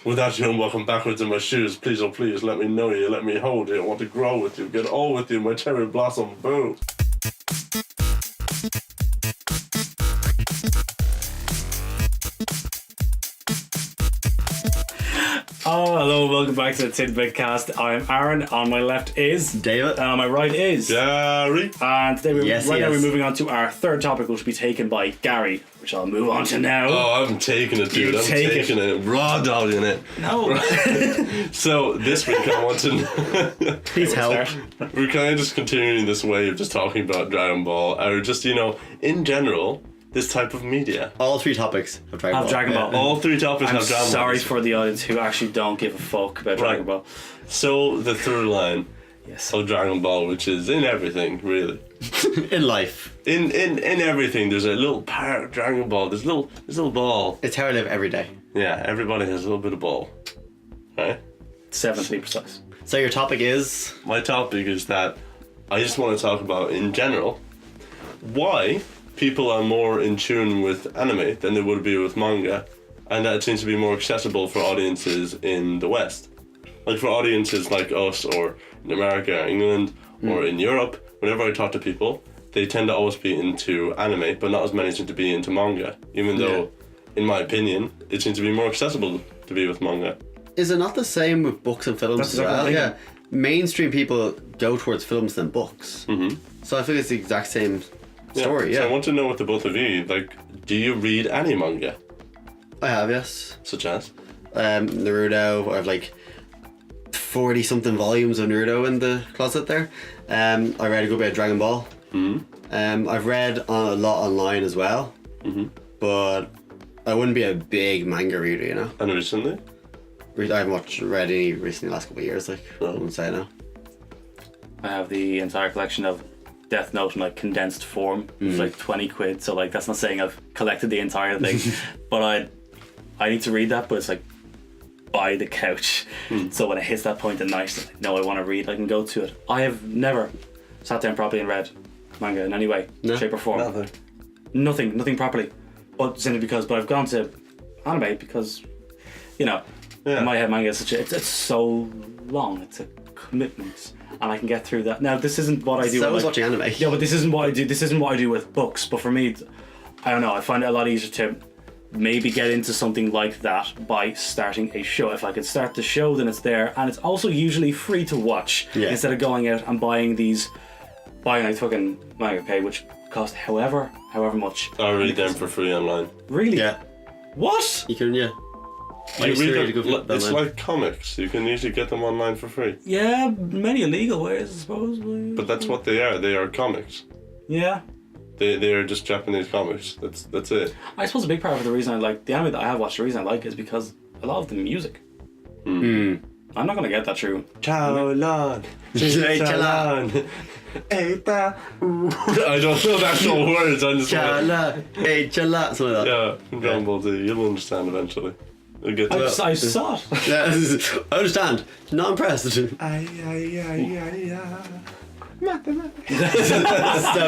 Without you, I'm walking backwards in my shoes. Please, oh please, let me know you, let me hold you. I want to grow with you, get all with you, my cherry blossom, boo. Oh, hello, welcome back to the Tidbit Cast. I'm Aaron, on my left is David, and on my right is Gary. And today Yes, now yes. we're moving on to our third topic, which will be taken by Gary, which I'll move on to now. Oh, I'm taking it, dude. You I'm take taking it. Raw dogging it. No. So this week I want to please help. we're kind of just continuing this way of just talking about Dragon Ball, or just, in general, this type of media. All three topics of Dragon Ball. Dragon Ball. All three topics I'm have Dragon Ball. sorry for the audience who actually don't give a fuck about Dragon Ball. So the through line Yes. of Dragon Ball, which is in everything, really. In life. In everything, there's a little part of Dragon Ball. There's a little ball. It's how I live every day. Yeah, everybody has a little bit of ball. Right? 7 to be precise. So your topic is... My topic is that I just want to talk about, in general, why people are more in tune with anime than they would be with manga, and that it seems to be more accessible for audiences in the West. Like for audiences like us, or in America, or England, or in Europe, whenever I talk to people, they tend to always be into anime, but not as many seem to be into manga, even though, in my opinion, it seems to be more accessible to be with manga. Is it not the same with books and films That's as well? exactly Yeah. Mainstream people go towards films than books. Mm-hmm. So I think it's the exact same story, So I yeah. want to know what the both of you, do you read any manga? I have, yes. Such as? Naruto. I have 40 something volumes of Naruto in the closet there. I read a good bit of Dragon Ball. I've read a lot online as well. But I wouldn't be a big manga reader, you know. And recently? I haven't read any recently the last couple of years, I wouldn't say no. I have the entire collection of Death Note in condensed form. It's 20 quid, so that's not saying I've collected the entire thing. But I need to read that, but it's by the couch. So when it hits that point at night, I want to read, I can go to it. I have never sat down properly and read manga in any way, shape or form. Nothing properly. But simply but I've gone to anime because, in my head manga is it's so long, it's a commitment. And I can get through that. Now, this isn't what I do. So is watching anime. Yeah, but this isn't what I do. This isn't what I do with books. But for me, I don't know. I find it a lot easier to maybe get into something like that by starting a show. If I could start the show, then it's there, and it's also usually free to watch instead of going out and buying a fucking manga pay, which cost however much. I read them for free online. Really? Yeah. What? You can, yeah. You read them, it's like comics. You can usually get them online for free. Yeah, many illegal ways, I suppose. But that's what they are. They are comics. Yeah. They are just Japanese comics. That's it. I suppose a big part of the reason I like the anime that I have watched, the reason I like is because a lot of the music. I'm not going to get that through. Chaolan. Chaolan. Eita. I don't know the actual words. I'm just Chala, hey, chala, something like that. Yeah, from Dragon Ball Z. You'll understand eventually. You'll get to that. I saw it. Yeah, I understand. Not impressed. So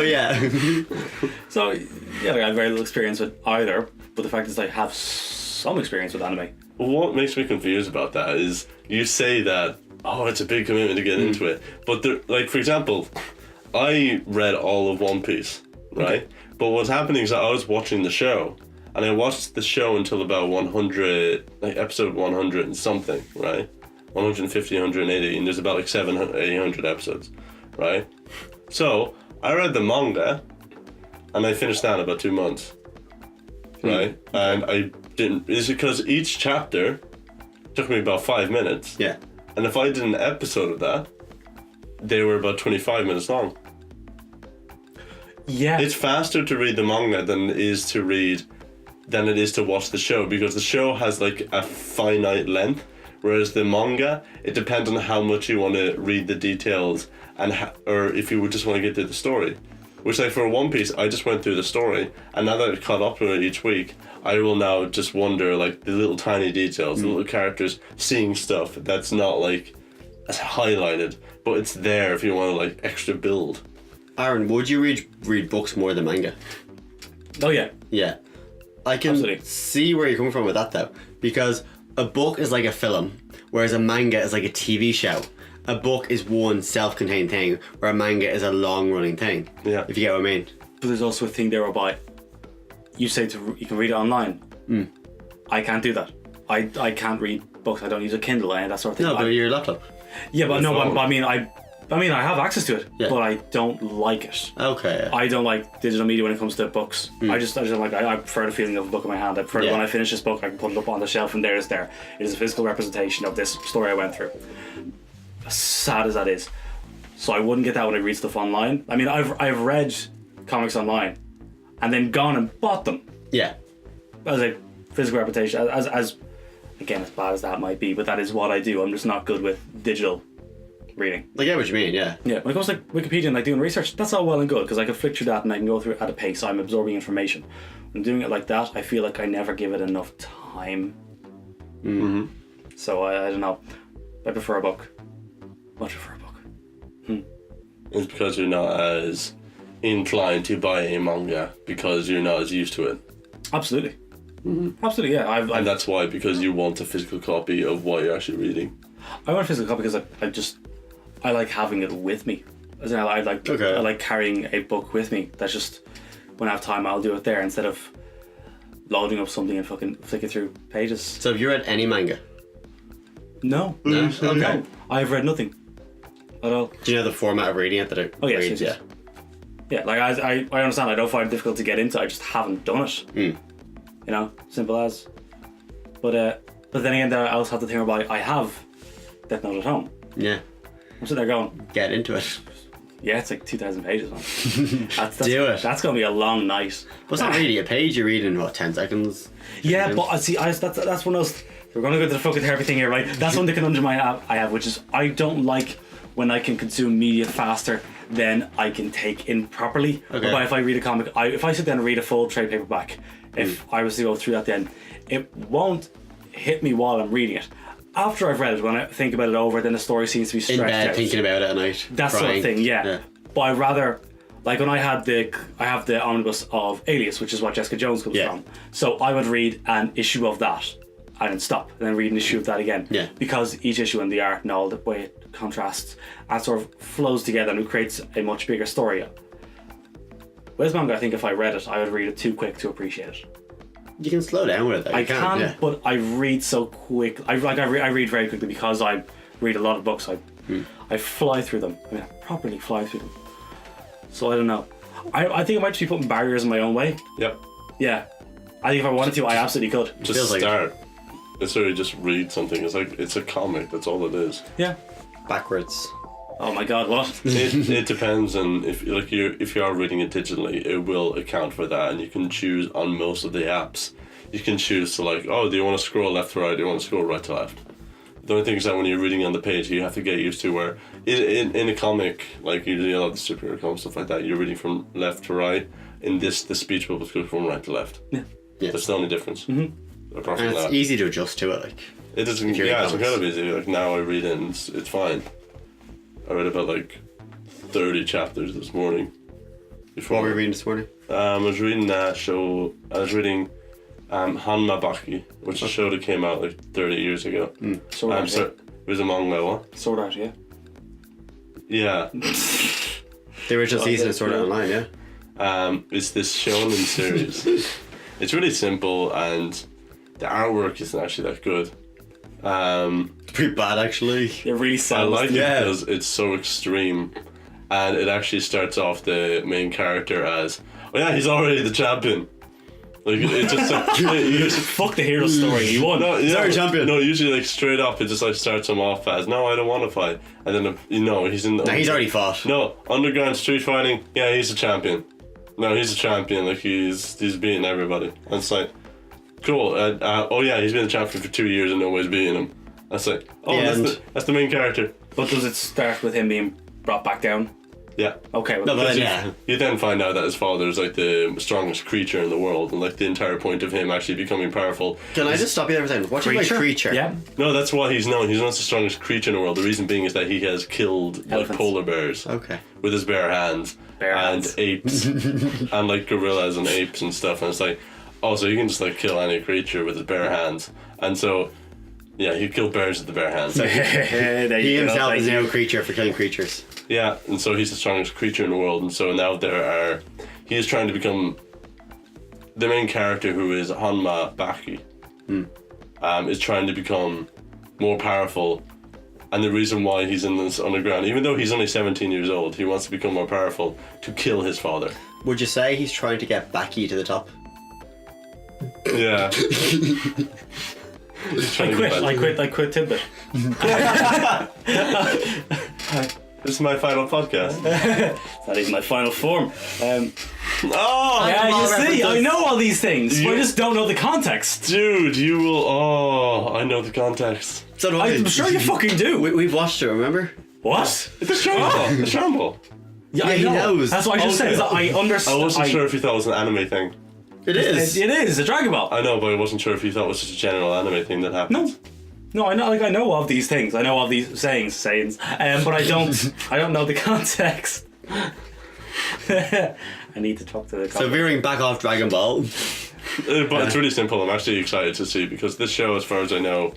yeah. So yeah, I have very little experience with either, but the fact is I have some experience with anime. What makes me confused about that is you say that, it's a big commitment to get into it. But for example, I read all of One Piece, right? Okay. But what's happening is that I was watching the show, and I watched the show until about 100, episode 100 and something, right? 150, 180, and there's about 700, 800 episodes, right? So I read the manga, and I finished that in about 2 months, right? And I didn't. It's because each chapter took me about 5 minutes. Yeah. And if I did an episode of that, they were about 25 minutes long. Yeah. It's faster to read the manga than it is to watch the show, because the show has a finite length, whereas the manga, it depends on how much you want to read the details or if you would just want to get to the story. Which for One Piece, I just went through the story, and now that I've caught up with it each week, I will now just wonder the little tiny details, the little characters seeing stuff that's not as highlighted, but it's there if you want to extra build. Aaron, would you read books more than manga? Oh yeah. Yeah. I can Absolutely. see where you're coming from with that though, because a book is like a film, whereas a manga is like a TV show. A book is one self-contained thing, where a manga is a long-running thing. Yeah. If you get what I mean. But there's also a thing there whereby you say you can read it online. I can't do that. I can't read books. I don't use a Kindle and that sort of thing. No, but your laptop. Yeah, but no, phone. but I mean, I have access to it, Yeah. but I don't like it. Okay. I don't like digital media when it comes to books. I just don't like. I prefer the feeling of a book in my hand. I prefer Yeah. when I finish this book, I can put it up on the shelf, and there it's there. It is a physical representation of this story I went through. As sad as that is, so I wouldn't get that when I read stuff online. I mean, I've read comics online, and then gone and bought them Yeah. as a physical representation. As again, as bad as that might be, but that is what I do. I'm just not good with digital reading. I get what you mean, yeah. Yeah, when it comes to like Wikipedia and like doing research, that's all well and good because I can flick through that and I can go through it at a pace. I'm absorbing information. When I'm doing it like that, I feel like I never give it enough time. Mm-hmm. So I don't know. I prefer a book. Much prefer a book. It's because you're not as inclined to buy a manga because you're not as used to it. Absolutely. Absolutely, yeah. And that's why, because you want a physical copy of what you're actually reading. I want a physical copy because I like having it with me. As in, I like carrying a book with me. That's just when I have time, I'll do it there instead of loading up something and fucking flicking through pages. So have you read any manga? No. No? Okay. No. I've read nothing at all. Do you know the format of reading it that it Oh, yes, reads? yes, Yeah, like I understand. I don't find it difficult to get into. I just haven't done it. You know, simple as. But then again, I also have the thing whereby I have Death Note at home. Yeah. I'm sitting there going, Get into it. yeah, it's like 2,000 pages, man. That's Do it. That's gonna be a long night. But it's not really a page you read in, what, 10 seconds? Yeah, but that's one of those. We're gonna go to the fucking therapy thing here, right? That's one of the conundrum I have, which is I don't like when I can consume media faster than I can take in properly. Okay. But if I read a comic, if I sit down and read a full trade paperback, if I was to go through that, then it won't hit me while I'm reading it. After I've read it, when I think about it over, then the story seems to be In stretched bed, out. thinking about it at night. That sort of crying. thing, yeah. But I rather, like when I have the omnibus of Alias, which is what Jessica Jones comes Yeah. from. So I would read an issue of that and then stop, and then read an issue of that again. Yeah. Because each issue and the art and all the way it contrasts and sort of flows together and it creates a much bigger story. Whereas manga, I think if I read it, I would read it too quick to appreciate it. You can slow down with it. Though. I You can, yeah. but I read so quick. I read very quickly because I read a lot of books. I fly through them. I mean, I properly fly through them. So I don't know. I think I might just be putting barriers in my own way. Yep. Yeah. I think if I wanted to, I absolutely could. Just feels like start. It's really just read something. It's a comic. That's all it is. Yeah. Backwards. Oh my god, what? It depends, and if you are reading it digitally, it will account for that, and you can choose on most of the apps. You can choose to like, oh, do you want to scroll left to right? Do you want to scroll right to left? The only thing is that when you're reading on the page, you have to get used to where in a comic, like usually a lot of the superhero comics, stuff like that, you're reading from left to right. In this, the speech bubbles go from right to left. Yeah. Yeah. That's the only difference. Apart from And it's that, easy to adjust to it. Like, it is. if you're Yeah, in it's comics. incredibly easy. Like now, I read it and it's fine. I read about like 30 chapters this morning. Before what were you reading this morning? I was reading that show. I was reading Hanma Baki, which is a show that came out like 30 years ago. Sword Art, It was a manga, what? Sword Art, yeah. Yeah. The original season is Sword Art Online, yeah? It's this shonen series. It's really simple and the artwork isn't actually that good. It's pretty bad, actually. It really I sells. like it Yeah. because it's so extreme, and it actually starts off the main character as, oh yeah, he's already the champion. Like it just like, Fuck the hero story. He won. no, yeah, already champion. No, usually like straight up, it just like starts him off as, no, I don't want to fight, and then he's in. No, he's already fought. No, underground street fighting. Yeah, he's a champion. No, he's a champion. Like he's beating everybody. And it's like, cool. Oh yeah, he's been a champion for 2 years and nobody's beating him. That's like, oh, that's the main character. But does it start with him being brought back down? Yeah. Okay. Well, No, but Because yeah. you then find out that his father is like the strongest creature in the world, and like the entire point of him actually becoming powerful. Can I just stop you there for a second? What do you mean by creature? Yeah. No, that's why he's known. He's not the strongest creature in the world. The reason being is that he has killed like Elephants. polar bears Okay. with his bare hands, Bare and hands. apes, and like gorillas and apes and stuff. And it's like, oh, so you can just like kill any creature with his bare hands. And so Yeah, he killed bears with the bare hands. There He you go, himself thank is you. now a creature for killing creatures. Yeah, and so he's the strongest creature in the world, and so now he is trying to become the main character, who is Hanma Baki, is trying to become more powerful, and the reason why he's in this underground, even though he's only 17 years old, he wants to become more powerful to kill his father. Would you say he's trying to get Baki to the top? Yeah. He's trying to get back- I quit Tidbit. This is my final podcast. That is my final form. Oh, Yeah, you all see, I references. know all these things, but I You- just don't know the context. dude, you will. Oh, I know the context. So do I. I'm sure you fucking do. We've watched it, remember? What? It's a shamble. The shamble. Yeah, Yeah, I he know. knows. That's what I just said. Okay. Is that I understand. I wasn't sure if you thought it was an anime thing. It is. It is a Dragon Ball. I know, but I wasn't sure if you thought it was just a general anime thing that happens. No, I know. Like I know of these things. I know of these sayings, but I don't. I don't know the context. I need to talk to the. So veering back off Dragon Ball. But it's really simple. I'm actually excited to see, because this show, as far as I know,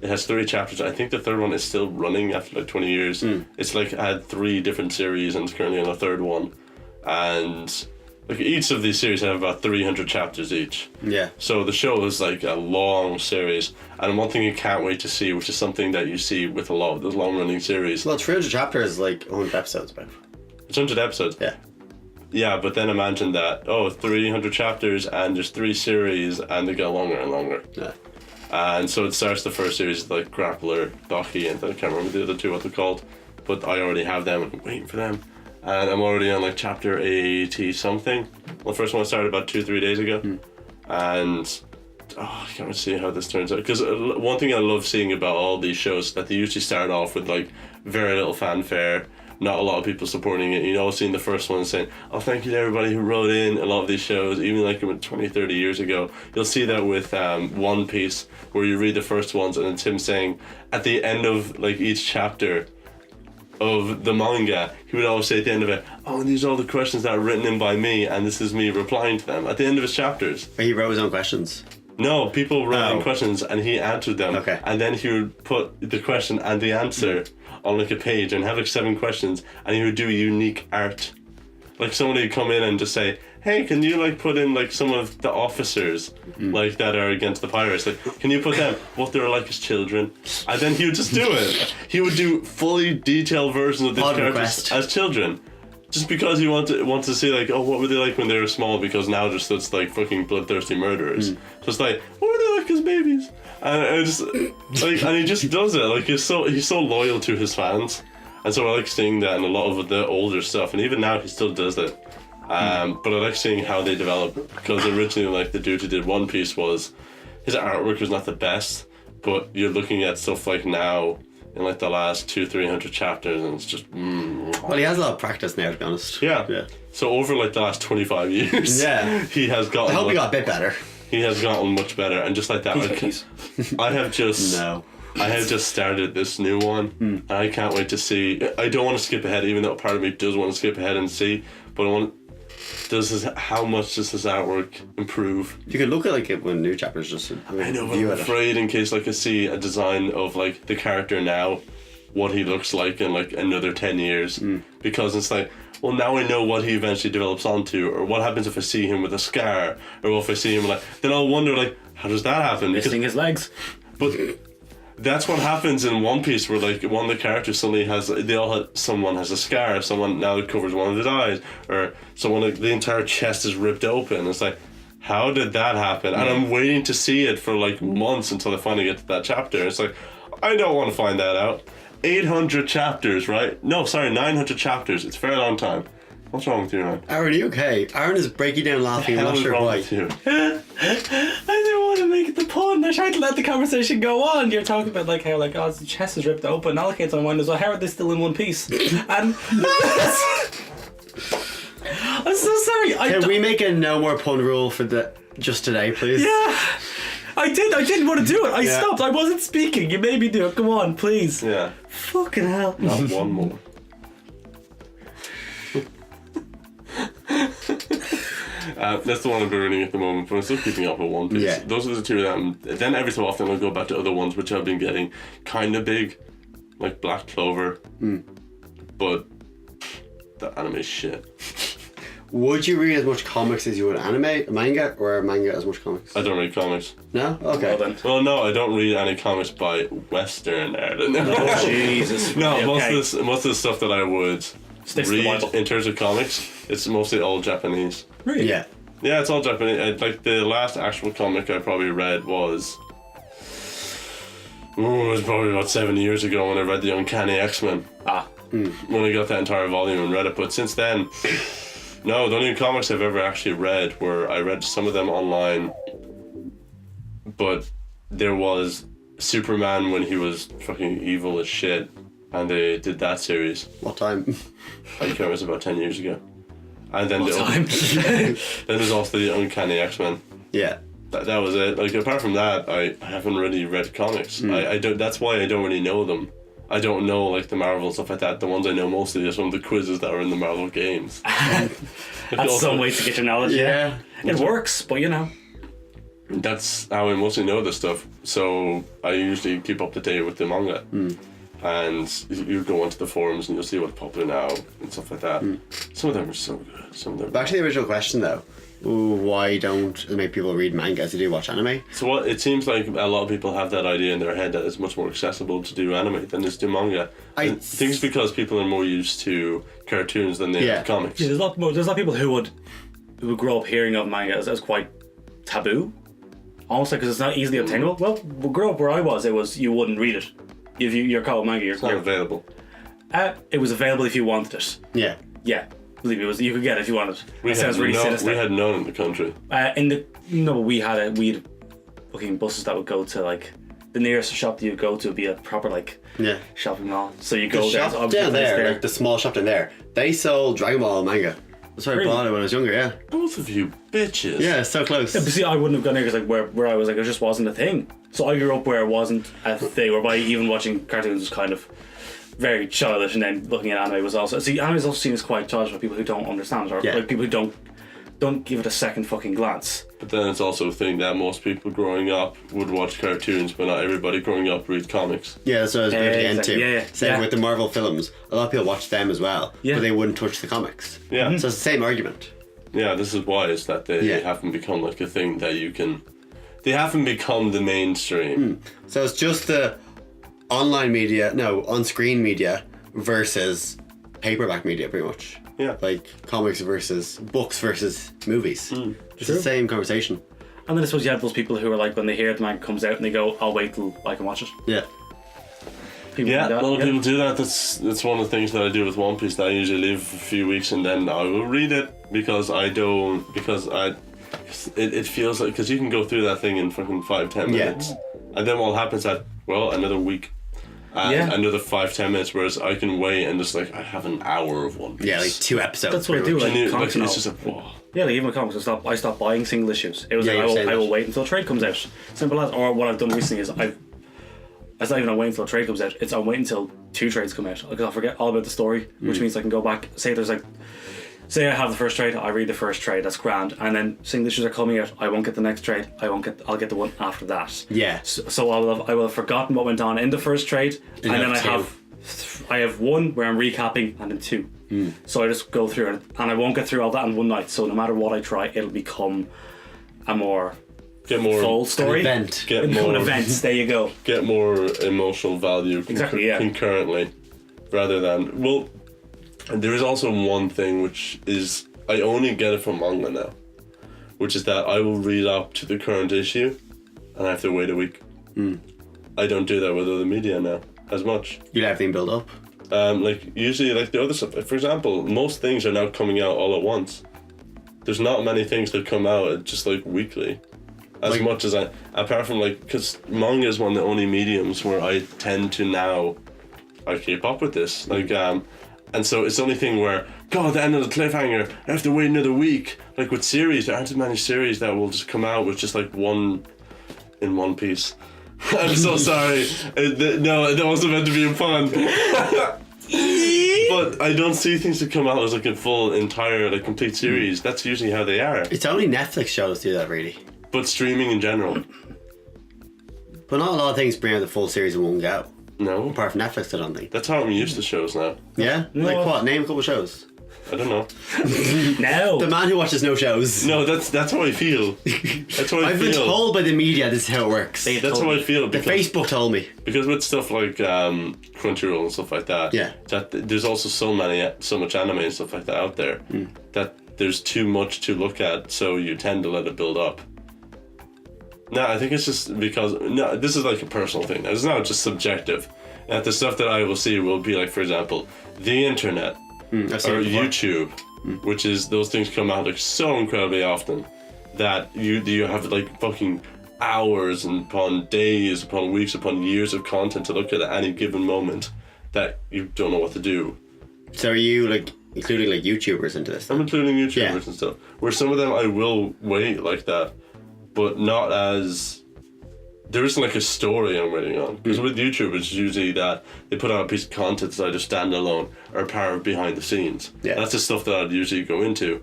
it has 3 chapters. I think the third one is still running after like 20 years. It's like had 3 different series and it's currently on the third one. And like each of these series have about 300 chapters each. Yeah. So the show is like a long series. And one thing you can't wait to see, which is something that you see with a lot of those long running series. Well, 300 chapters is like 100 episodes, about. It's 100 episodes. Yeah. Yeah, but then imagine that, 300 chapters and there's 3 series and they get longer and longer. Yeah. And so it starts the first series like Grappler, Doki, and I can't remember the other 2 what they're called, but I already have them and I'm waiting for them. And I'm already on like chapter 80 something. Well, the first one started about 2-3 days ago. And I can't wait to see how this turns out. Because one thing I love seeing about all these shows is that they usually start off with like very little fanfare. Not a lot of people supporting it. You know, seeing the first one saying, oh, thank you to everybody who wrote in a lot of these shows, even like 20-30 years ago. You'll see that with One Piece, where you read the first ones and it's him saying at the end of like each chapter of the manga, he would always say at the end of it, oh, these are all the questions that are written in by me and this is me replying to them at the end of his chapters. But he wrote his own questions. No, people wrote in Oh. questions and he answered them. Okay. And then he would put the question and the answer on like a page and have like 7 questions, and he would do unique art. Like somebody would come in and just say, hey, can you like put in like some of the officers like that are against the pirates? Like, can you put them what they're like as children? And then he would just do it. He would do fully detailed versions of these Odd characters request. as children. Just because he wanted to see like, oh, what were they like when they were small? Because now they're just like fucking bloodthirsty murderers. Just like, what were they like as babies? And I just like, and he just does it. Like he's so loyal to his fans, and so I like seeing that in a lot of the older stuff. And even now he still does it. But I like seeing how they develop, because originally like the dude who did One Piece was, his artwork was not the best, but you're looking at stuff like now in like the last 200-300 chapters, and it's just Well, he has a lot of practice now, to be honest. yeah. So over like the last 25 years, Yeah. he has gotten. I hope he much- got a bit better. He has gotten much better, and just like that, I have just. No. I have just started this new one, and I can't wait to see. I don't want to skip ahead, even though part of me does want to skip ahead and see. But I want. How much does this artwork improve? You could look at like it when new chapters just. I know, but view I'm it. afraid in case like I see a design of like the character now, what he looks like in like another 10 years, because it's like, well, now I know what he eventually develops onto, or what happens if I see him with a scar, or if I see him like, then I'll wonder like, how does that happen? Because Missing his legs. But that's what happens in One Piece, where like one of the characters suddenly someone has a scar, someone now covers one of his eyes, or someone like the entire chest is ripped open. It's like, how did that happen? And I'm waiting to see it for like months until I finally get to that chapter. It's like, I don't want to find that out. 800 chapters, right? No, sorry, 900 chapters. It's a very long time. What's wrong with you, man? Aaron, are you okay? Aaron is breaking down laughing. I'm Hell not is sure wrong why. with you? I didn't want to make the pun. I tried to let the conversation go on. You're talking about like how like, oh, his chest is ripped open. All kids on mind is, well, how are they still in one piece? And I'm so sorry. Can we make a no more pun rule for just today, please? Yeah. I didn't want to do it. I Yeah. stopped. I wasn't speaking. You made me do it. Come on, please. Yeah, Fucking hell. not one more. That's the one I've been reading at the moment, but I'm still keeping up with One Piece. Yeah. Those are the two that then every so often I'll go back to other ones which I've been getting kind of big, like Black Clover. But the anime is shit. Would you read as much comics as you would manga, or manga as much comics? I don't read comics. No? Okay. Well then. Well, no, I don't read any comics by Western art. Oh, Jesus. No, Okay. most of the stuff that I would Stick to the read Bible. in terms of comics, it's mostly all Japanese. Really? Yeah. Yeah, it's all Japanese. Like the last actual comic I probably read was. Oh, it was probably about 7 years ago when I read the Uncanny X-Men. Ah. When I got that entire volume and read it, but since then, no, the only comics I've ever actually read were I read some of them online, but there was Superman when he was fucking evil as shit, and they did that series. What time? I think it was about 10 years ago. And then What the time? then there's also the Uncanny X-Men. Yeah. That was it. Like apart from that, I haven't really read comics. I don't. That's why I don't really know them. I don't know like the Marvel stuff like that. The ones I know mostly is from the quizzes that are in the Marvel games. That's some way to get your knowledge. Yeah. It works, but you know. That's how I mostly know this stuff. So I usually keep up to date with the manga. And you go onto the forums and you'll see what's popular now and stuff like that. Some of them are so good. Some of them. Back to the original question though. Why don't as many people read manga as they do watch anime? So what it seems like a lot of people have that idea in their head that it's much more accessible to do anime than is do manga. I think it's because people are more used to cartoons than they are to comics. Yeah, there's a lot of people who would grow up hearing of manga as quite taboo, almost like because it's not easily obtainable. Well, grow up where I was, it was you wouldn't read it. If you're called manga, It's not available. It was available if you wanted it. Yeah. Yeah, believe me, it was. You could get it if you wanted. We It sounds really sinister. We had none in the country. We had fucking buses that would go to like the nearest shop that you go to would be a proper like Yeah. shopping mall. So you The go there. shop down there, like the small shop down there, they sold Dragon Ball manga. That's why I Really? bought it when I was younger, yeah. Both of you bitches. Yeah, it's so close. Yeah, but see, I wouldn't have gone there because like where I was like it just wasn't a thing. So I grew up where it wasn't a thing. Whereby even watching cartoons was kind of very childish, and then looking at anime was also. See, anime is also seen as quite childish by people who don't understand it, or like people who don't give it a second fucking glance. But then it's also a thing that most people growing up would watch cartoons, but not everybody growing up read comics. Yeah, that's what I was about to get Exactly. into. Yeah, yeah. Same Yeah. with the Marvel films. A lot of people watch them as well, Yeah. but they wouldn't touch the comics. Yeah. So it's the same argument. Yeah, this is why it's that they haven't become like a thing that you can. They haven't become the mainstream. So it's just the on-screen media versus paperback media, pretty much. Yeah. Like comics versus books versus movies. Just True. the same conversation. And then I suppose you have those people who are like when they hear the manga comes out and they go, "I'll wait till I can watch it." Yeah. People Yeah, do a that, lot of people do that. That's one of the things that I do with One Piece. That I usually leave a few weeks and then I will read it because it feels like because you can go through that thing in fucking 5-10 minutes, and then what happens at another week. Another 5-10 minutes, whereas I can wait and just like I have an hour of One Piece. Yeah, like 2 episodes. That's what I pretty do. much. Like And comics it's and all. just like whoa. Yeah, like even with comics, I stopped buying single issues. It was like you're saying I will that. wait until a trade comes out. Simple as. Or what I've done recently is it's not even I'm waiting until a trade comes out. It's I'm waiting until 2 trades come out because I'll forget all about the story, which means I can go back. Say I have the first trade, I read the first trade. That's grand, and then single issues are coming out. I won't get the next trade. I'll get the one after that. Yeah. So I will have forgotten what went on in the first trade, and then I have one where I'm recapping, and then 2. So I just go through it, and I won't get through all that in one night. So no matter what I try, it'll become a more full story. An event. Get Become more an event. There you go. Get more emotional value concurrently, rather than there is also one thing which is I only get it from manga now, which is that I will read up to the current issue, and I have to wait a week. I don't do that with other media now as much. You let everything build up. Usually the other stuff. For example, most things are now coming out all at once. There's not many things that come out just like weekly, as much as apart from because manga is one of the only mediums where I tend to now I keep up with this and so it's the only thing where God, the end of the cliffhanger, I have to wait another week. Like with series, there aren't as many series that will just come out with just like one in One Piece. I'm so sorry. No, that wasn't meant to be a pun. But I don't see things that come out as like a full, entire, like complete series. That's usually how they are. It's only Netflix shows do that, really. But streaming in general, But not a lot of things bring out the full series in one go. no. Apart from Netflix, I don't think. That's how I'm used to shows now. Yeah? No. Like what? Name a couple shows. I don't know. No. The man who watches no shows. No, that's how I feel. That's how I I've feel. been told by the media this is how it works. They- That's how I feel The because Facebook told me. with stuff like Crunchyroll and stuff like that. Yeah. That there's also so much anime and stuff like that out there that there's too much to look at, so you tend to let it build up. No, I think it's just because this is like a personal thing. It's not just subjective. That the stuff that I will see will be like, for example, the internet. I've seen Or it before. YouTube, which is those things come out like so incredibly often that you have like fucking hours and upon days, upon weeks, upon years of content to look at any given moment that you don't know what to do. So are you like including like YouTubers into this? I'm including YouTubers Yeah. and stuff. Where some of them I will wait like that, but not as. There isn't like a story I'm waiting on. Because with YouTube, it's usually that they put out a piece of content that's either standalone or part of behind the scenes. Yeah. That's the stuff that I'd usually go into.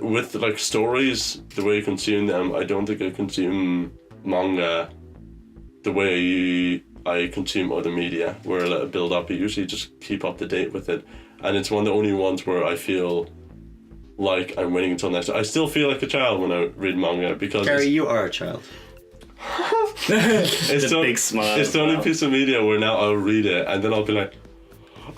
With like stories, the way I consume them, I don't think I consume manga the way I consume other media, where I let it build up. I usually just keep up to date with it. And it's one of the only ones where I feel like I'm waiting until next. I still feel like a child when I read manga because Gary, you are a child. it's The big smile. It's the only Wow. piece of media where now I'll read it and then I'll be like,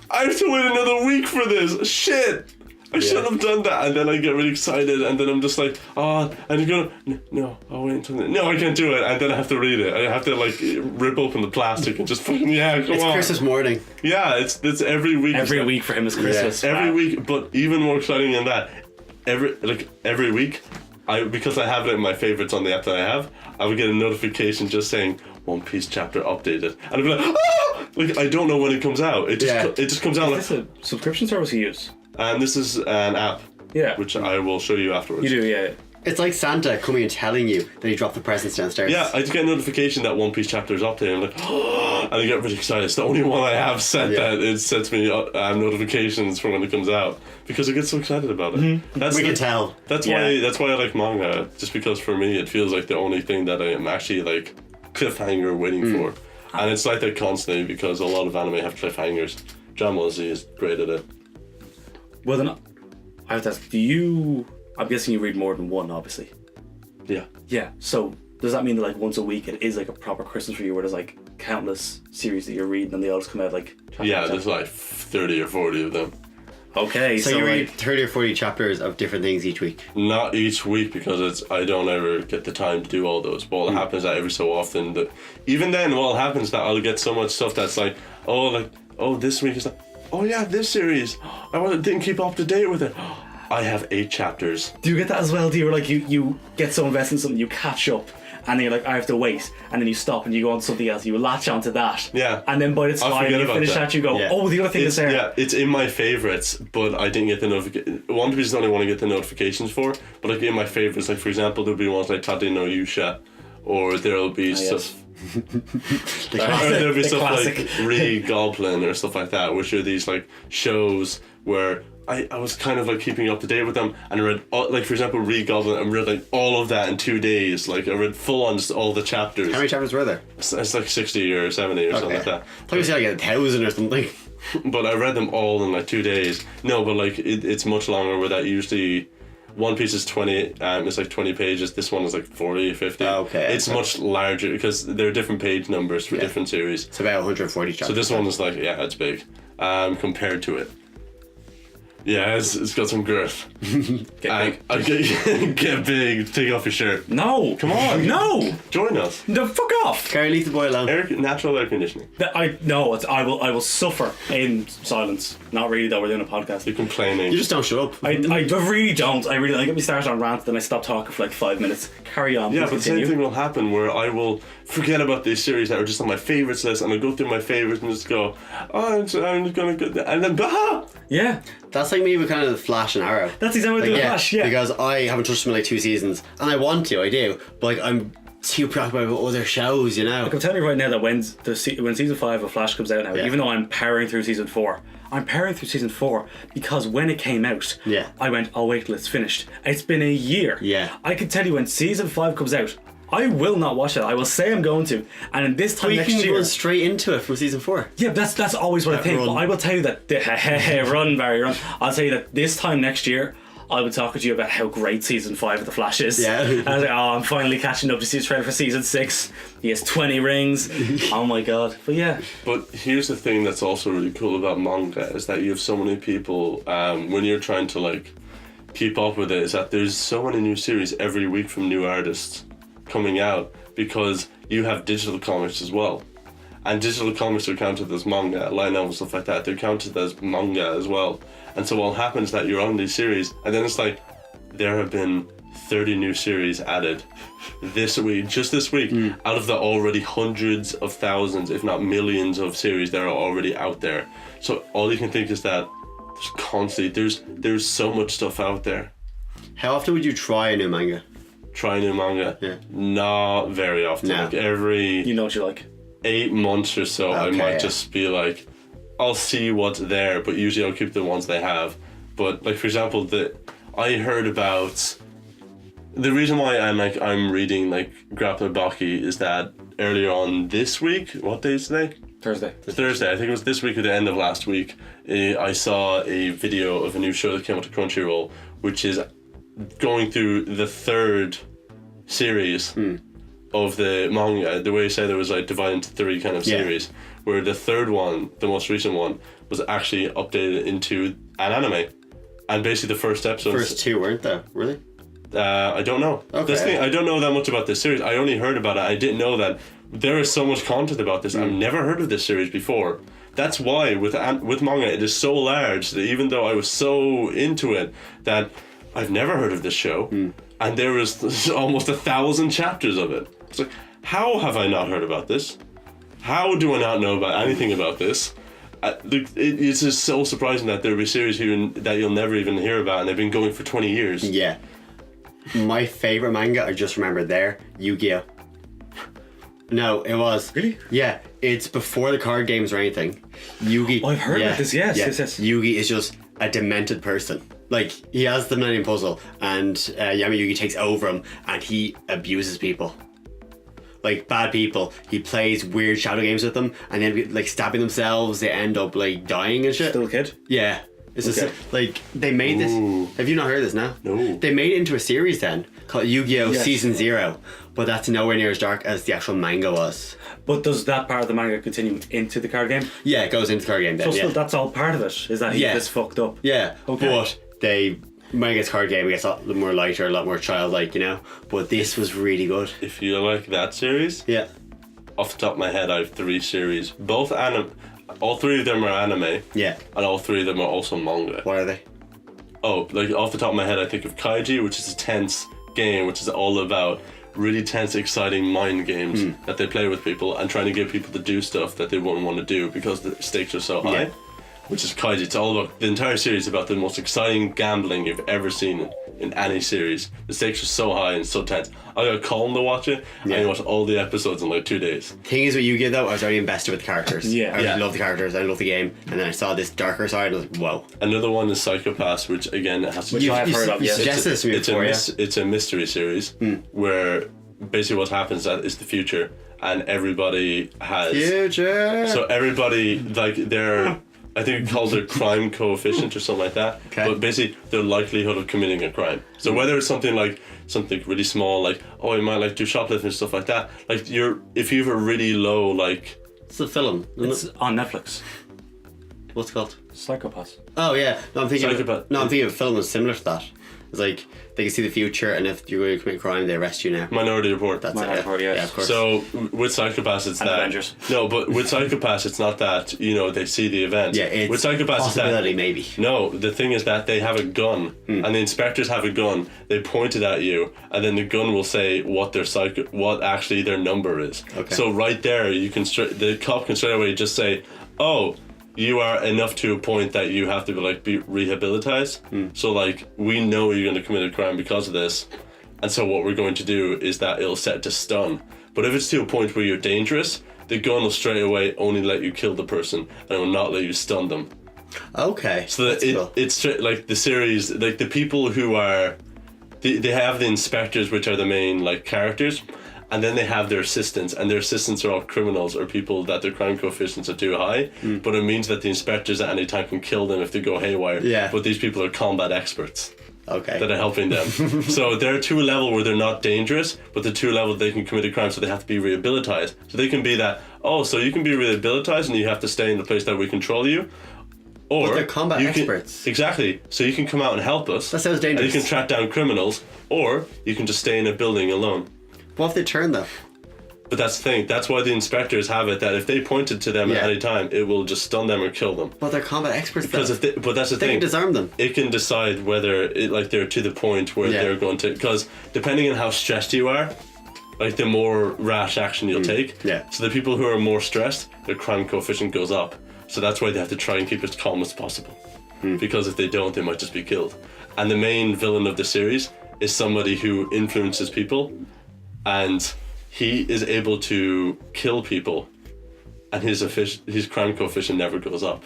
I have to wait another week for this. Shit. I should have done that, and then I get really excited, and then I'm just like, oh, and you go, no, I'll wait until then. No, I can't do it, and then I have to read it. I have to like rip open the plastic and just fucking come It's on. Christmas morning. Yeah, it's every week. Every week for him is Christmas. Every Wow. week, but even more exciting than that, every week, because I have it in my favorites on the app that I have, I would get a notification just saying One Piece chapter updated, and I'd be like, oh! Like I don't know when it comes out. It just comes out. Is this a subscription service you use? And this is an app, Yeah. which I will show you afterwards. You do, yeah. It's like Santa coming and telling you that he dropped the presents downstairs. Yeah, I just get a notification that One Piece chapter is updated. I'm like, oh, and I get really excited. It's the only one I have set that it sets me notifications for when it comes out because I get so excited about it. That's We can tell. That's Yeah. why. That's why I like manga. Just because for me, it feels like the only thing that I am actually like cliffhanger waiting for, and it's like that constantly because a lot of anime have cliffhangers. Dragon Ball Z is great at it. Well, then, I have to ask, I'm guessing you read more than one, obviously. Yeah. Yeah, so does that mean that like once a week it is like a proper Christmas for you where there's like countless series that you're reading and they all just come out like... Yeah, there's like 30 or 40 of them. Okay, So so you like, read 30 or 40 chapters of different things each week. Not each week because I don't ever get the time to do all those. But what happens that every so often that even then what happens that I'll get so much stuff that's like this week is like this series I didn't keep up to date with it. I have 8 chapters. do you get that as well? Do you like you get so invested in something, you catch up and then you're like, I have to wait, and then you stop and you go on to something else, you latch onto that. Yeah. And then by the I'll time forget you about finish that. that you go, Yeah. oh, the other thing is there. Yeah, it's in my favorites, but I didn't get the notification. One Piece is the only one I get the notifications for, but like in my favorites, like for example, there'll be ones like Tate no Yusha, or there'll be yes. stuff. Or there'll be The stuff classic. like Re-Goblin or stuff like that, which are these like shows where I was kind of like keeping up to date with them, and I read like for example Re-Goblin, I read like all of that in 2 days. Like I read full on just all the chapters. How many chapters were there? It's like 60 or 70 or something like that. I thought you said like 1,000 or something. But I read them all in like 2 days. No, but like it's much longer. Where that usually One Piece is 20. It's like 20 pages. This one is like 40, 50. Okay. It's much larger because there are different page numbers for different series. It's about 140 chapters. So this one is like it's big, compared to it. Yeah, it's got some girth. Get big. Get big. Take off your shirt. No! Come on. No! Join us. No, fuck off! Gary, leave the boy alone. Natural air conditioning. I will suffer in silence. Not really though, we're doing a podcast. You're complaining. You just don't shut up. I really don't. I really get me started on rant, then I stop talking for like 5 minutes. Carry on. Yeah, please but the same continue. thing will happen where I will forget about these series that are just on my favorites list, and I go through my favorites and just go, I'm just gonna go, and then Yeah, That's like me with kind of the Flash and Arrow. that's exactly what I do with Flash. Yeah, Because I haven't touched them in like 2 seasons, and I want to, I do, but like I'm too preoccupied with other shows, you know. I'm telling you right now that when season 5 of Flash comes out now, Yeah. even though I'm powering through season 4, I'm powering through season 4 because when it came out, Yeah. I went, oh wait till it's finished. It's been a year. Yeah. I can tell you when season 5 comes out, I will not watch it. I will say I'm going to, and in this time We next can year, run straight into it from season 4. yeah, that's always what I think. run. But I will tell you that run, Barry, run. I'll tell you that this time next year, I'll be talking to you about how great season 5 of The Flash is. Yeah. And I was like, oh, I'm finally catching up to see the trailer for season 6. He has 20 rings. Oh my god. But yeah. But here's the thing that's also really cool about manga is that you have so many people when you're trying to like keep up with it, is that there's so many new series every week from new artists coming out, because you have digital comics as well. And digital comics are counted as manga, light novels, stuff like that. They're counted as manga as well. And so what happens is that you're on these series, and then it's like, there have been 30 new series added this week, just this week, out of the already hundreds of thousands, if not millions of series that are already out there. So all you can think is that there's constantly, there's so much stuff out there. How often would you try a new manga? Try new manga? Yeah. Not very often. No. Like every You know what you like. 8 months or so, I Okay, might yeah. just be like, I'll see what's there, but usually I'll keep the ones they have. But like, for example, I heard about the reason why I'm reading like Grappler Baki is that earlier on this week, what day is today? Thursday. Thursday, I think it was this week or the end of last week, I saw a video of a new show that came out to Crunchyroll, which is going through the 3rd series of the manga. The way you said it was like divided into 3 kind of Yeah. series, where the 3rd one, the most recent one, was actually updated into an anime. And basically the first episode. First 2 weren't there? Really? I don't know. Okay. This thing, I don't know that much about this series. I only heard about it. I didn't know that there is so much content about this. I've never heard of this series before. That's why with manga it is so large that even though I was so into it, that I've never heard of this show, and there was almost 1,000 chapters of it. It's like, how have I not heard about this? How do I not know about anything about this? It's just so surprising that there'll be series here that you'll never even hear about, and they've been going for 20 years. Yeah. My favourite manga, I just remembered there, Yu-Gi-Oh! No, it was. Really? Yeah, it's before the card games or anything. Yugi. Oh, I've heard about this, yes. Yugi is just a demented person. Like, he has the Millennium Puzzle, and Yami Yugi takes over him, and he abuses people. Like, bad people. He plays weird shadow games with them, and then, like, stabbing themselves, they end up, like, dying and shit. Still a kid? Yeah. It's Okay. just, like, they made Ooh. this. Have you not heard this now? No. They made it into a series then, called Yu-Gi-Oh! Yes. Season 0, but that's nowhere near as dark as the actual manga was. But does that part of the manga continue into the card game? Yeah, it goes into the card game then, So yeah. still, that's all part of it, is that he's Yeah. this fucked up? Yeah, Okay. but when it gets card game, it gets a lot more lighter, a lot more childlike, you know? But this was really good. If you like that series, Yeah. off the top of my head, I have 3 series. Both anime. All 3 of them are anime, Yeah. and all 3 of them are also manga. What are they? Oh, like off the top of my head, I think of Kaiji, which is a tense game, which is all about really tense, exciting mind games that they play with people and trying to get people to do stuff that they wouldn't want to do because the stakes are so high. Yeah. Which is Kaiji. It's all about the entire series about the most exciting gambling you've ever seen in any series. The stakes are so high and so tense. I got Colin to watch it, and I watched all the episodes in like 2 days. Thing is with Yu-Gi-Oh! Though, I was already invested with the characters. Yeah. I Yeah. love the characters, I love the game, and then I saw this darker side and I was like, whoa. Another one is Psychopaths, which again has to Which I've heard of, you yeah. suggested this to me it's before, it's a mystery series where basically what happens is the future, and everybody has Future! so everybody like they're I think it calls it crime coefficient or something like that. Okay. But basically their likelihood of committing a crime. So whether it's something really small, like you might like do shoplifting and stuff like that. Like if you have a really low like It's a film, isn't It's it? on Netflix. What's it called? Psychopaths. Oh yeah, no, I'm thinking. Psychopath. I'm thinking of a film that's similar to that. It's like they can see the future, and if you're going to commit a crime, they arrest you now. Minority Report. That's Minority it. Report, Yeah. yes. Yeah, of course. So with Psychopaths, it's And that. Avengers. No, but with Psychopaths, it's not that they see the event. yeah, it's with Psychopaths, it's that. possibility maybe. No, the thing is that they have a gun, and the inspectors have a gun. They point it at you, and then the gun will say what what actually their number is. Okay. So right there, the cop can straight away just say, "Oh, you are enough to a point that you have to be rehabilitated. So like we know you're going to commit a crime because of this, and so what we're going to do is that it'll set to stun. But if it's to a point where you're dangerous, the gun will straight away only let you kill the person, and it will not let you stun them." Okay. So that that's cool. it's like the series, like the people who are, they have the inspectors, which are the main like characters, and then they have their assistants, and their assistants are all criminals or people that their crime coefficients are too high. But it means that the inspectors at any time can kill them if they go haywire. Yeah. But these people are combat experts Okay. that are helping them. So they're to a level where they're not dangerous, but they're to a level they can commit a crime, so they have to be rehabilitized. So they can be that, oh, so you can be rehabilitized and you have to stay in the place that we control you. Or But they're combat you can- experts. Exactly. So you can come out and help us. That sounds And dangerous. you can track down criminals, or you can just stay in a building alone. What if they turn though? But that's the thing. That's why the inspectors have it, that if they pointed to them Yeah. at any time, it will just stun them or kill them. But they're combat experts though. Because if they, but that's the They thing. can disarm them. It can decide whether it, like they're to the point where Yeah. they're going to, because depending on how stressed you are, like the more rash action you'll take. Yeah. So the people who are more stressed, their crime coefficient goes up. So that's why they have to try and keep it as calm as possible. Because if they don't, they might just be killed. And the main villain of the series is somebody who influences people, and he is able to kill people, and his crime coefficient never goes up.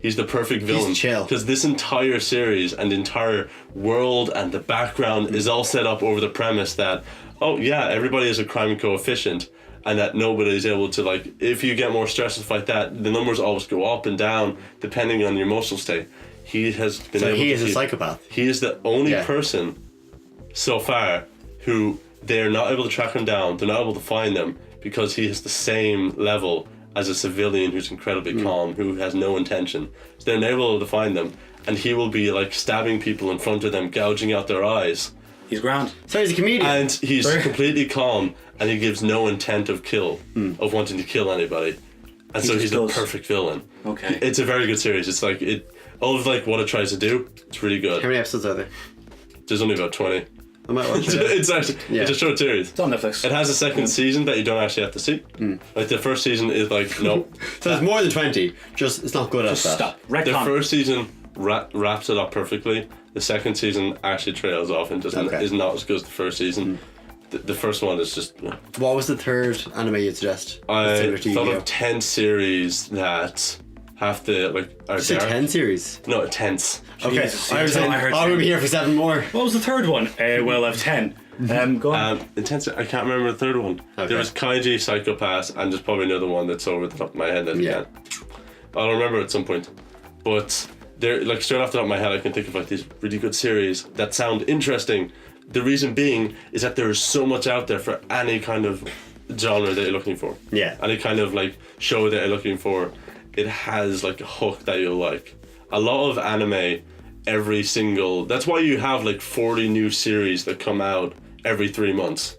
He's the perfect villain. chill. Because this entire series and the entire world and the background is all set up over the premise that, oh yeah, everybody has a crime coefficient, and that nobody's able to, like, if you get more stressed and stuff like that, the numbers always go up and down depending on your emotional state. He has been So able he to is a keep- psychopath. He is the only Yeah. person so far who they're not able to track him down, they're not able to find them, because he has the same level as a civilian who's incredibly calm, who has no intention. So they're not able to find them, and he will be like stabbing people in front of them, gouging out their eyes, He's grand. So he's a comedian. and he's Sorry? completely calm, and he gives no intent of of wanting to kill anybody, and so just he's does. the perfect villain. Okay. It's a very good series. It's like all of like what it tries to do. It's really How good. many episodes are there? There's only about 20. I might watch it. It's actually Yeah. it's a short series. It's on Netflix. It has a second season that you don't actually have to see. Like the first season is like no. So there's more than 20. Just it's not good at that. Stop. The Retcon. first season wraps it up perfectly. The second season actually trails off and just Okay. is not as good as the first season. The first one is just. What was the third anime you'd suggest? Similar I to thought Yu-Gi-Oh? of 10 series that have to like are You said dark. 10 series. No, tense. Okay, Jesus, I was yeah, saying, I heard I would 10. be here for 7 more. What was the third one? Well, I've 10. Go on. Intense. I can't remember the third one. Okay. There was Kaiji, Psychopath, and there's probably another one that's over the top of my head that I Yeah. can't. I'll remember at some point. But they're like straight off the top of my head, I can think of like these really good series that sound interesting. The reason being is that there is so much out there for any kind of genre that you're looking for. Yeah. Any kind of like show that you're looking for. It has like a hook that you'll like. A lot of anime, that's why you have like 40 new series that come out every 3 months.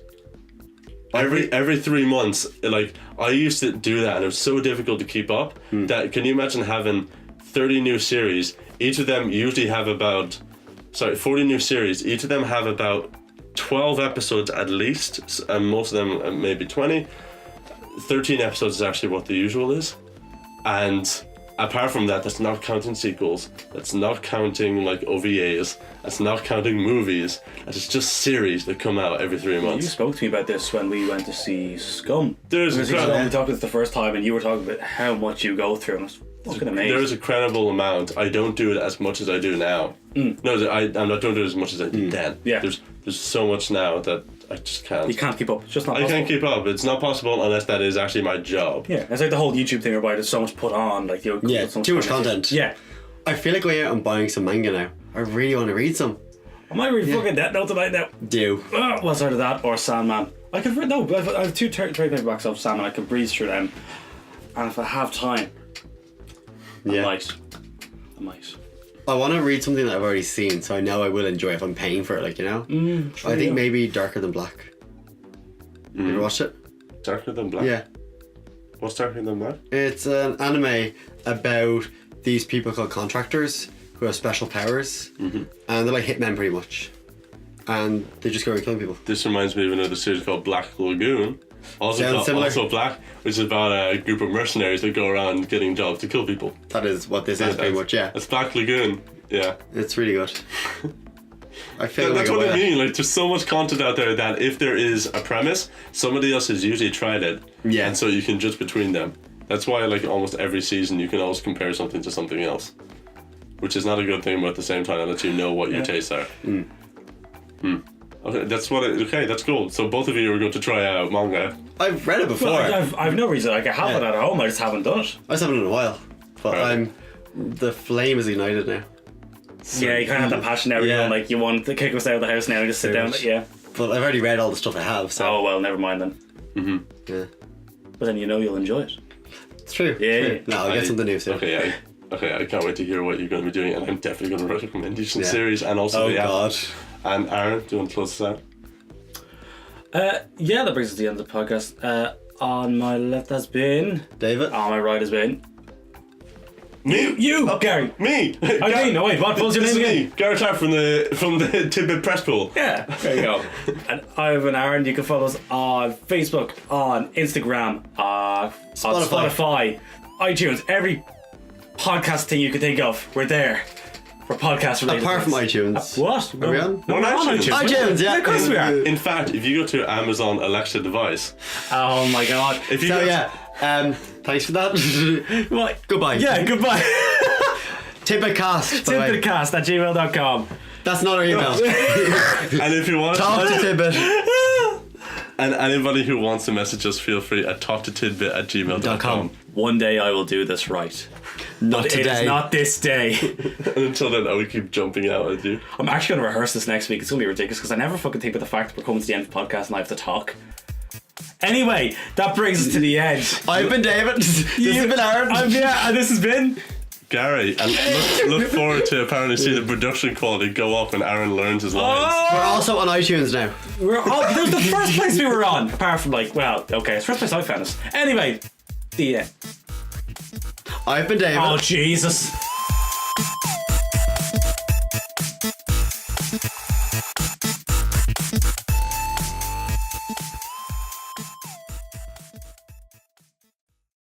Every 3 months, like I used to do that, and it was so difficult to keep up. That can you imagine having 30 new series? Each of them usually have 40 new series. Each of them have about 12 episodes at least, and most of them maybe 20. 13 episodes is actually what the usual is, and apart from that, that's not counting sequels. That's not counting like OVAs. That's not counting movies. That's just series that come out every 3 You months. spoke to me about this when we went to see Scum. There's We a talked about this the first time, and you were talking about how much you go through, and it's fucking amazing. There's a credible amount. I don't do it as much as I do now. No, I'm not doing it as much as I did then. Yeah. There's so much now that I just can't. You can't keep up. It's just not I possible. can't keep up. It's not possible unless that is actually my job. Yeah, it's like the whole YouTube thing about it. So much put on, like Yeah, too much content. Yeah, I feel like going out and buying some manga now. I really want to read some. I might read fucking Death Note tonight now. Do. What's out of that or Sandman? I could no, I have two trade paperbacks of Sandman. I could breeze through them, and if I have time, Yeah. I might. I want to read something that I've already seen, so I know I will enjoy if I'm paying for it, like, you know? I think maybe Darker Than Black. You ever watched it? Darker Than Black? Yeah. What's Darker Than Black? It's an anime about these people called contractors who have special powers, and they're like hitmen pretty much. And they just go around killing people. This reminds me of another series called Black Lagoon. Sounds similar. Also Black, which is about a group of mercenaries that go around getting jobs to kill people. That is what this is pretty much, yeah. It's Black Lagoon. Yeah. It's really good. I feel That's like what I mean. Like, there's so much content out there that if there is a premise, somebody else has usually tried it. Yeah. And so you can judge between them. That's why, like, almost every season you can always compare something to something else. which is not a good thing, but at the same time, it lets you know what your tastes are. Okay, that's cool. So both of you are going to try out manga. I've read it before. Well, I've no reason. Like I have it at home. I just haven't done it. I just haven't in a while. But Right. the flame is ignited now. Yeah, you kind of have that passion now. Yeah. Like you want to kick us out of the house now and just sit down. much. Yeah. But I've already read all the stuff I have, so Oh well, never mind then. yeah. But then you'll enjoy it. It's true. Yeah, True. yeah. No, I'll get something new soon. Okay, I can't wait to hear what you're going to be doing, and I'm definitely going to recommend you some Yeah. series and also Oh the app. god. And Aaron, do you want to close this out? Yeah, that brings us to the end of the podcast. On my left has been. David? On my right has been. Me? You, Gary. Me? I mean, no wait, what was your This name is again? me, Garrett Clark from the Tidbit Press Pool. Yeah, there you go. And I've been Aaron. You can follow us on Facebook, on Instagram, on Spotify, iTunes, every podcast thing you can think of. We're there for podcast related. Apart from things. iTunes. What? Are we on? No, We're on iTunes. iTunes, yeah. Of course we are. In fact, if you go to Amazon Alexa device, Oh my god. if you So go yeah, thanks for that. What? Goodbye. Yeah, goodbye. Tidbitcast. by the way. Tidbitcast@gmail.com. That's not our email. and if you want Talk to Tidbit. and anybody who wants to message us, feel free at talktotidbit@gmail.com. One day I will do this right. Not It is today. not this day. And until then, I will keep jumping out at you. I'm actually going to rehearse this next week. It's going to be ridiculous because I never fucking think about the fact that we're coming to the end of the podcast and I have to talk. Anyway, that brings us to the end. I've been David. This has been Aaron. And this has been. Gary, and look forward to apparently see the production quality go up when Aaron learns his lines. We're also on iTunes now. That was the first place we were on. Apart from it's the first place I found us. Anyway, the end. I've been David. Oh, Jesus.